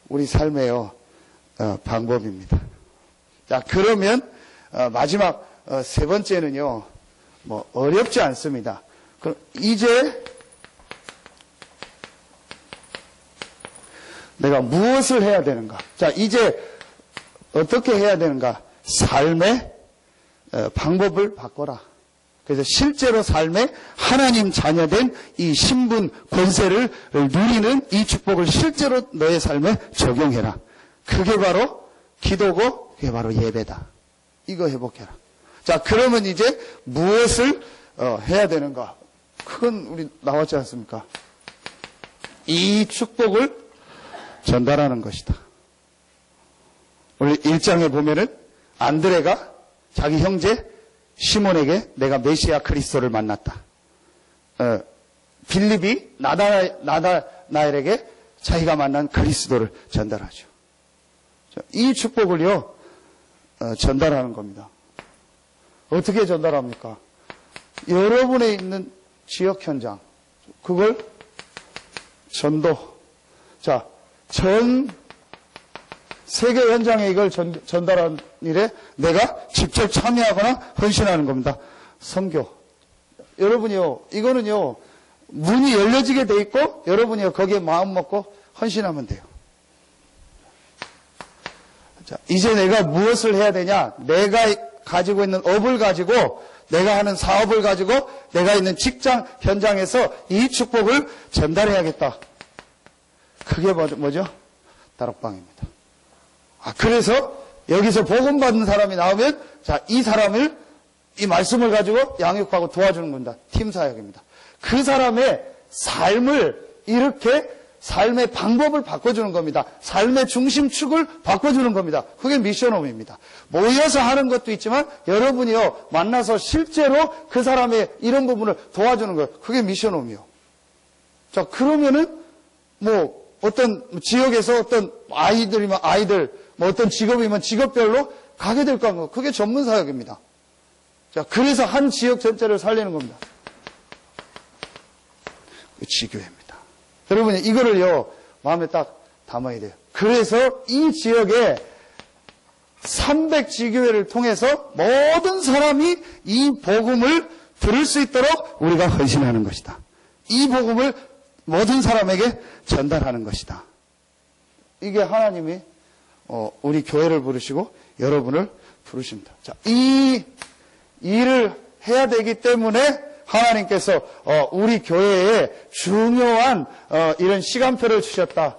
우리 삶의 방법입니다. 자, 그러면 마지막 세 번째는요, 뭐 어렵지 않습니다. 그럼 이제 내가 무엇을 해야 되는가? 자, 이제 어떻게 해야 되는가? 삶의 방법을 바꿔라. 그래서 실제로 삶에 하나님 자녀된 이 신분 권세를 누리는 이 축복을 실제로 너의 삶에 적용해라. 그게 바로 기도고 그게 바로 예배다. 이거 회복해라. 자, 그러면 이제 무엇을 해야 되는가? 그건 우리 나왔지 않습니까? 이 축복을 전달하는 것이다. 우리 1장에 보면은 안드레가 자기 형제 시몬에게 내가 메시아 그리스도를 만났다. 빌립이 나다나엘에게 자기가 만난 그리스도를 전달하죠. 이 축복을요 전달하는 겁니다. 어떻게 전달합니까? 여러분에 있는 지역 현장, 그걸 전도. 자, 전 세계 현장에 이걸 전달하는 일에 내가 직접 참여하거나 헌신하는 겁니다. 선교. 여러분이요, 이거는요, 문이 열려지게 돼 있고, 여러분이요, 거기에 마음 먹고 헌신하면 돼요. 자, 이제 내가 무엇을 해야 되냐? 내가 가지고 있는 업을 가지고, 내가 하는 사업을 가지고, 내가 있는 직장 현장에서 이 축복을 전달해야겠다. 그게 뭐죠? 다락방입니다. 그래서 여기서 복음 받은 사람이 나오면, 자, 이 사람을, 이 말씀을 가지고 양육하고 도와주는 겁니다. 팀 사역입니다. 그 사람의 삶을 이렇게 삶의 방법을 바꿔주는 겁니다. 삶의 중심축을 바꿔주는 겁니다. 그게 미션홈입니다. 모여서 하는 것도 있지만 여러분이요, 만나서 실제로 그 사람의 이런 부분을 도와주는 거예요. 그게 미션홈이요. 자, 그러면은 뭐 어떤 지역에서 어떤 아이들이면 아이들, 뭐 어떤 직업이면 직업별로 가게 될 거고, 그게 전문 사역입니다. 자, 그래서 한 지역 전체를 살리는 겁니다. 지교회입니다. 여러분이 이거를요 마음에 딱 담아야 돼요. 그래서 이 지역에 300지교회를 통해서 모든 사람이 이 복음을 들을 수 있도록 우리가 헌신하는 것이다. 이 복음을 모든 사람에게 전달하는 것이다. 이게 하나님이 우리 교회를 부르시고 여러분을 부르십니다. 자, 이 일을 해야 되기 때문에 하나님께서 우리 교회에 중요한 이런 시간표를 주셨다.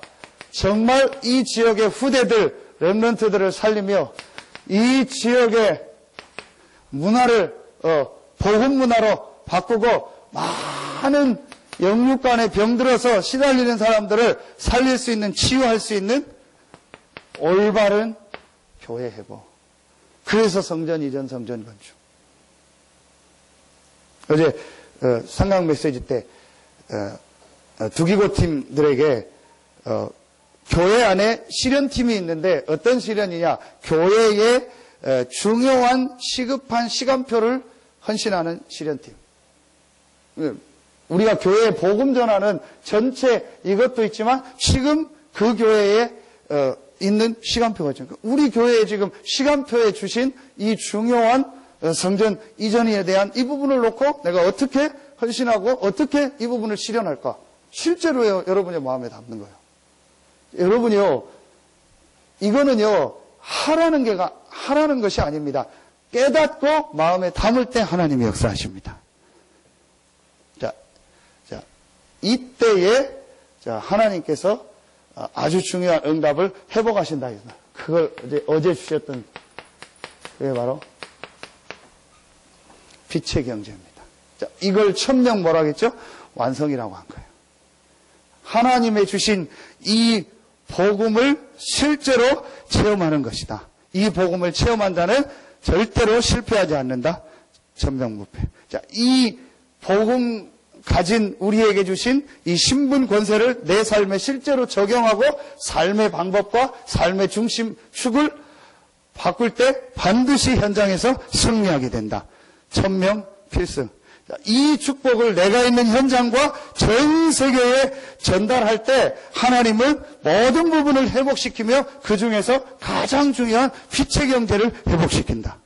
정말 이 지역의 후대들, 렘넌트들을 살리며 이 지역의 문화를 복음 문화로 바꾸고 많은 영육간에 병들어서 시달리는 사람들을 살릴 수 있는, 치유할 수 있는 올바른 교회 회복. 그래서 성전 이전, 성전 건축. 어제 상강 메시지 때 두기고 팀들에게 교회 안에 실현팀이 있는데 어떤 실현이냐? 교회의 중요한 시급한 시간표를 헌신하는 실현팀. 우리가 교회에 복음 전하는 전체 이것도 있지만 지금 그 교회에 있는 시간표가 있죠. 우리 교회에 지금 시간표에 주신 이 중요한 성전 이전에 대한 이 부분을 놓고 내가 어떻게 헌신하고 어떻게 이 부분을 실현할까? 실제로요, 여러분의 마음에 담는 거예요. 여러분이요, 이거는요, 하라는 것이 아닙니다. 깨닫고 마음에 담을 때 하나님이 역사하십니다. 자, 이때에 하나님께서 아주 중요한 응답을 회복하신다. 그걸 어제 주셨던 그게 바로 빛의 경제입니다. 자, 이걸 천명 뭐라 하겠죠? 완성이라고 한 거예요. 하나님의 주신 이 복음을 실제로 체험하는 것이다. 이 복음을 체험한 자는 절대로 실패하지 않는다. 천명부패. 자, 이 복음 가진 우리에게 주신 이 신분 권세를 내 삶에 실제로 적용하고 삶의 방법과 삶의 중심축을 바꿀 때 반드시 현장에서 승리하게 된다. 천명 필승. 이 축복을 내가 있는 현장과 전 세계에 전달할 때 하나님은 모든 부분을 회복시키며 그 중에서 가장 중요한 빛의 경제를 회복시킨다.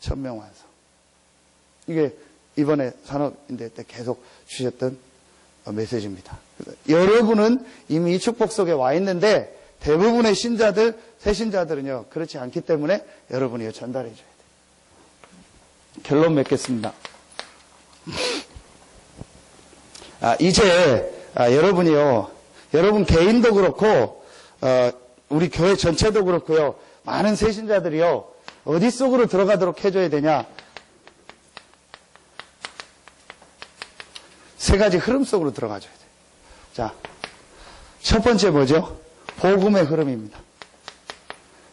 천명완성. 이게 이번에 산업인대 때 계속 주셨던 메시지입니다. 여러분은 이미 이 축복 속에 와 있는데 대부분의 신자들, 새신자들은요 그렇지 않기 때문에 여러분이 전달해 줘야 돼요. 결론 맺겠습니다. 이제 여러분이요, 여러분 개인도 그렇고 우리 교회 전체도 그렇고요, 많은 새신자들이요 어디 속으로 들어가도록 해줘야 되냐? 세 가지 흐름 속으로 들어가줘야 돼요. 자, 첫 번째 뭐죠? 복음의 흐름입니다.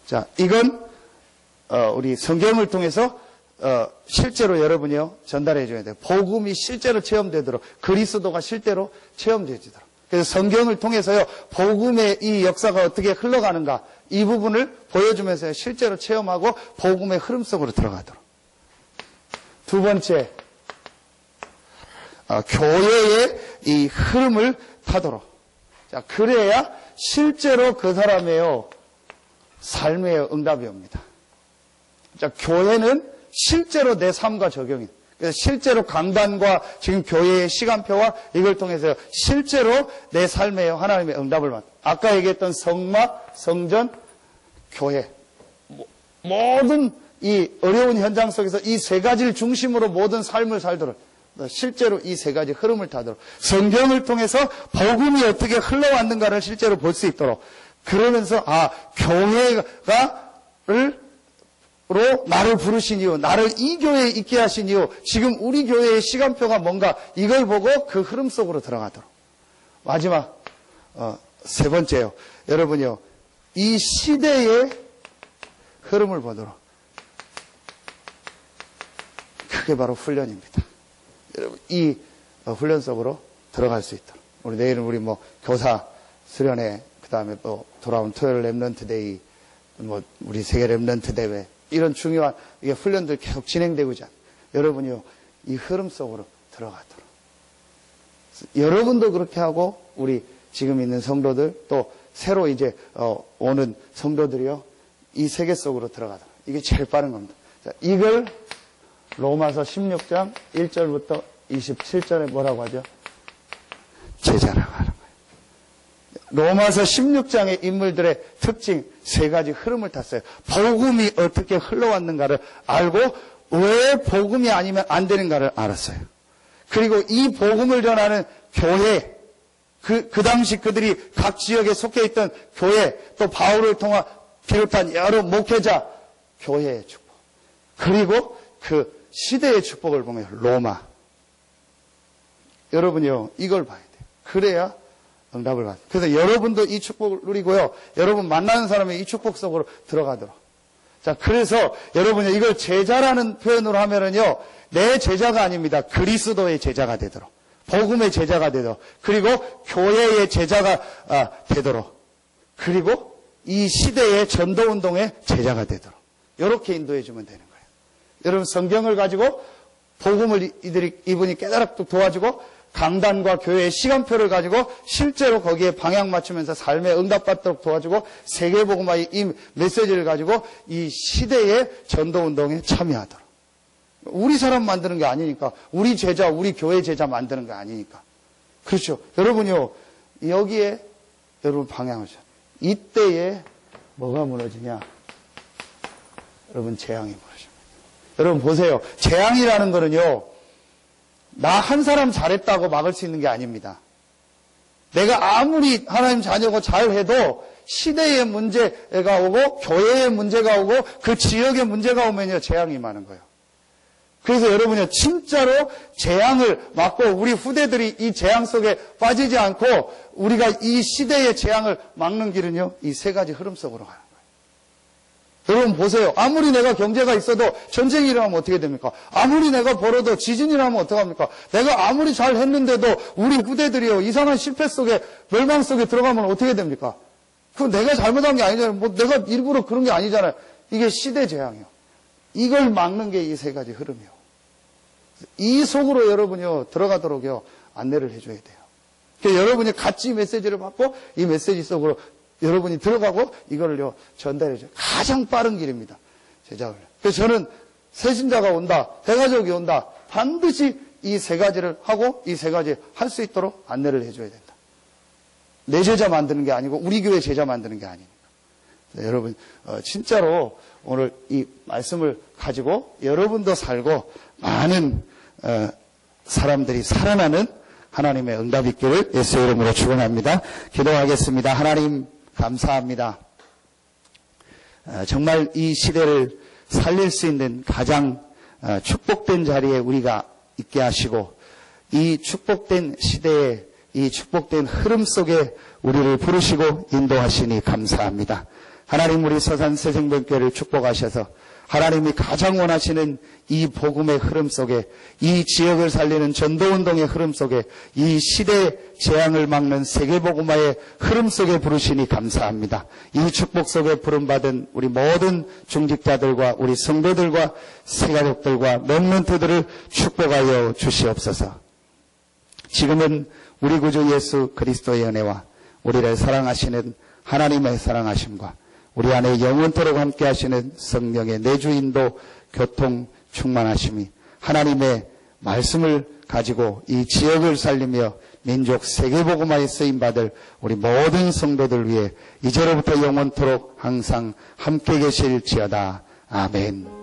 자, 이건 우리 성경을 통해서 실제로 여러분이요 전달해 줘야 돼요. 복음이 실제로 체험되도록, 그리스도가 실제로 체험되지도록. 그래서 성경을 통해서요 복음의 이 역사가 어떻게 흘러가는가 이 부분을 보여주면서 실제로 체험하고 복음의 흐름 속으로 들어가도록. 두 번째, 교회의 이 흐름을 타도록. 자, 그래야 실제로 그 사람의 삶의 응답이 옵니다. 자, 교회는 실제로 내 삶과 적용이. 그래서 실제로 강단과 지금 교회의 시간표와 이걸 통해서 실제로 내 삶에 하나님의 응답을 받는. 아까 얘기했던 성막, 성전, 교회. 모든 이 어려운 현장 속에서 이 세 가지를 중심으로 모든 삶을 살도록. 실제로 이 세 가지 흐름을 타도록. 성경을 통해서 복음이 어떻게 흘러왔는가를 실제로 볼 수 있도록. 그러면서, 로 나를 부르신 이유, 나를 이 교회에 있게 하신 이유, 지금 우리 교회의 시간표가 뭔가 이걸 보고 그 흐름 속으로 들어가도록. 마지막 세 번째요. 여러분이요, 이 시대의 흐름을 보도록. 그게 바로 훈련입니다. 여러분, 이 훈련 속으로 들어갈 수 있도록. 우리 내일은 우리 교사 수련회, 그 다음에 또 돌아온 토요일 랩런트 데이, 우리 세계 랩런트 대회, 이런 중요한 이게 훈련들 계속 진행되고 있잖아요. 여러분이요, 이 흐름 속으로 들어가도록. 여러분도 그렇게 하고, 우리 지금 있는 성도들, 또 새로 이제 오는 성도들이요, 이 세계 속으로 들어가도록. 이게 제일 빠른 겁니다. 자, 이걸 로마서 16장 1절부터 27절에 뭐라고 하죠? 제자라고 하는 거예요. 로마서 16장의 인물들의 특징 세 가지 흐름을 탔어요. 복음이 어떻게 흘러왔는가를 알고 왜 복음이 아니면 안 되는가를 알았어요. 그리고 이 복음을 전하는 교회, 그 당시 그들이 각 지역에 속해 있던 교회, 또 바울을 비롯한 여러 목회자, 교회의 축복. 그리고 그 시대의 축복을 보면 로마. 여러분이요, 이걸 봐야 돼요. 그래야 응답을 받아요. 그래서 여러분도 이 축복을 누리고요. 여러분 만나는 사람이 이 축복 속으로 들어가도록. 자, 그래서 여러분이 이걸 제자라는 표현으로 하면은요, 내 제자가 아닙니다. 그리스도의 제자가 되도록, 복음의 제자가 되도록, 그리고 교회의 제자가 되도록, 그리고 이 시대의 전도운동의 제자가 되도록, 이렇게 인도해 주면 되는 거예요. 여러분, 성경을 가지고 복음을 이분이 깨달도록 도와주고, 강단과 교회의 시간표를 가지고 실제로 거기에 방향 맞추면서 삶에 응답받도록 도와주고, 세계복음화의 이 메시지를 가지고 이 시대의 전도운동에 참여하도록. 우리 사람 만드는 게 아니니까, 우리 제자, 우리 교회 제자 만드는 게 아니니까. 그렇죠. 여러분요, 여기에 여러분 방향을 줘. 이때에 뭐가 무너지냐? 여러분, 재앙이 무너집니다. 여러분 보세요. 재앙이라는 거는요, 나 한 사람 잘했다고 막을 수 있는 게 아닙니다. 내가 아무리 하나님 자녀고 잘해도 시대의 문제가 오고 교회의 문제가 오고 그 지역의 문제가 오면요, 재앙이 많은 거예요. 그래서 여러분요, 진짜로 재앙을 막고 우리 후대들이 이 재앙 속에 빠지지 않고 우리가 이 시대의 재앙을 막는 길은요, 이 세 가지 흐름 속으로 가는 거예요. 여러분 보세요. 아무리 내가 경제가 있어도 전쟁이 일어나면 어떻게 됩니까? 아무리 내가 벌어도 지진이 나면 어떡합니까? 내가 아무리 잘 했는데도 우리 후대들이요, 이상한 실패 속에, 멸망 속에 들어가면 어떻게 됩니까? 그건 내가 잘못한 게 아니잖아요. 뭐 내가 일부러 그런 게 아니잖아요. 이게 시대 재앙이요. 이걸 막는 게 이 세 가지 흐름이요. 이 속으로 여러분이요, 들어가도록요, 안내를 해줘야 돼요. 그러니까 여러분이 같이 메시지를 받고 이 메시지 속으로 여러분이 들어가고 이거를요, 전달해줘요. 가장 빠른 길입니다. 제자훈련. 그래서 저는 새신자가 온다, 대가족이 온다, 반드시 이 세 가지를 하고 이 세 가지 할 수 있도록 안내를 해줘야 된다. 내 제자 만드는 게 아니고 우리 교회 제자 만드는 게 아니니까. 여러분, 진짜로 오늘 이 말씀을 가지고 여러분도 살고 많은 사람들이 살아나는 하나님의 응답 있기를 예수 이름으로 축원합니다. 기도하겠습니다. 하나님 감사합니다. 정말 이 시대를 살릴 수 있는 가장 축복된 자리에 우리가 있게 하시고, 이 축복된 시대에 이 축복된 흐름 속에 우리를 부르시고 인도하시니 감사합니다. 하나님, 우리 서산 새생명교회를 축복하셔서 하나님이 가장 원하시는 이 복음의 흐름 속에, 이 지역을 살리는 전도운동의 흐름 속에, 이 시대의 재앙을 막는 세계복음화의 흐름 속에 부르시니 감사합니다. 이 축복 속에 부름받은 우리 모든 중직자들과 우리 성도들과 새가족들과 렘넌트들을 축복하여 주시옵소서. 지금은 우리 구주 예수 그리스도의 은혜와 우리를 사랑하시는 하나님의 사랑하심과 우리 안에 영원토록 함께 하시는 성령의 내주인도 교통 충만하심이 하나님의 말씀을 가지고 이 지역을 살리며 민족 세계복음화에 쓰임받을 우리 모든 성도들 위해 이제로부터 영원토록 항상 함께 계실지어다. 아멘.